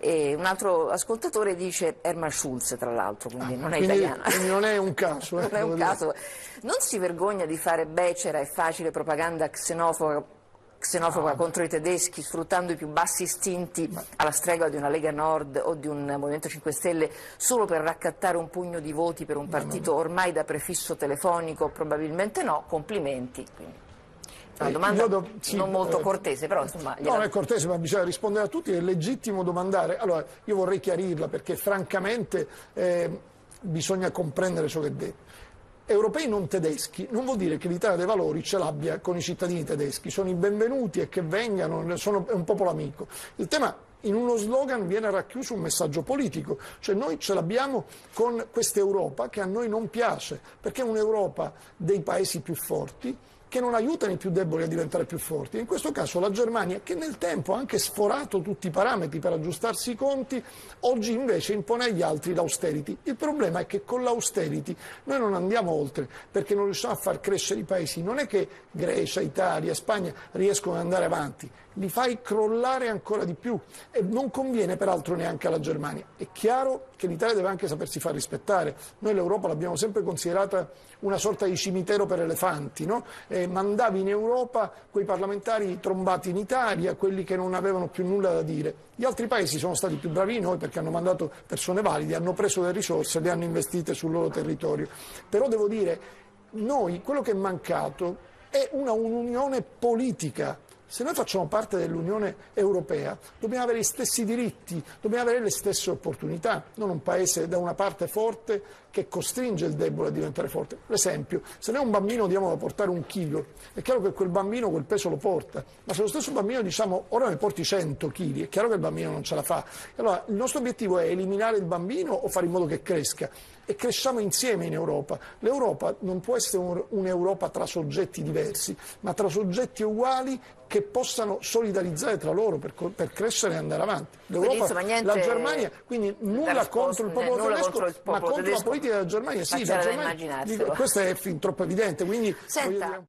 E un altro ascoltatore dice Hermann Schulz, tra l'altro, quindi non è italiano. Quindi non è un caso. Non è un caso. Non si vergogna di fare becera e facile propaganda xenofoba contro i tedeschi, sfruttando i più bassi istinti alla stregua di una Lega Nord o di un Movimento 5 Stelle solo per raccattare un pugno di voti per un partito ormai da prefisso telefonico? Probabilmente no, complimenti. Quindi, una domanda non molto cortese, però insomma... No, non è cortese, ma bisogna rispondere a tutti, è legittimo domandare. Allora, io vorrei chiarirla perché francamente bisogna comprendere ciò che è detto. Europei non tedeschi non vuol dire che l'Italia dei Valori ce l'abbia con i cittadini tedeschi, sono i benvenuti e che vengano, è un popolo amico. Il tema in uno slogan viene racchiuso un messaggio politico, cioè noi ce l'abbiamo con questa Europa che a noi non piace, perché è un'Europa dei paesi più forti, che non aiutano i più deboli a diventare più forti. In questo caso la Germania, che nel tempo ha anche sforato tutti i parametri per aggiustarsi i conti, oggi invece impone agli altri l'austerity. Il problema è che con l'austerity noi non andiamo oltre, perché non riusciamo a far crescere i paesi. Non è che Grecia, Italia, Spagna riescono ad andare avanti, li fai crollare ancora di più e non conviene peraltro neanche alla Germania. È chiaro che l'Italia deve anche sapersi far rispettare. Noi l'Europa l'abbiamo sempre considerata una sorta di cimitero per elefanti, no? Mandavi in Europa quei parlamentari trombati in Italia, quelli che non avevano più nulla da dire. Gli altri paesi sono stati più bravi di noi perché hanno mandato persone valide, hanno preso le risorse e le hanno investite sul loro territorio. Però devo dire, noi, quello che è mancato è un'unione politica. Se noi facciamo parte dell'Unione Europea dobbiamo avere gli stessi diritti, dobbiamo avere le stesse opportunità, non un paese da una parte forte che costringe il debole a diventare forte. Per esempio, se noi a un bambino diamo da portare 1 chilo, è chiaro che quel bambino quel peso lo porta, ma se lo stesso bambino diciamo ora ne porti 100 kg, è chiaro che il bambino non ce la fa. Allora il nostro obiettivo è eliminare il bambino o fare in modo che cresca? E cresciamo insieme in Europa. L'Europa non può essere un'Europa tra soggetti diversi, ma tra soggetti uguali che possano solidarizzare tra loro per crescere e andare avanti. L'Europa, la Germania, quindi nulla contro il popolo tedesco, ma contro la politica della Germania. Sì, la Germania, questo è fin troppo evidente. Quindi,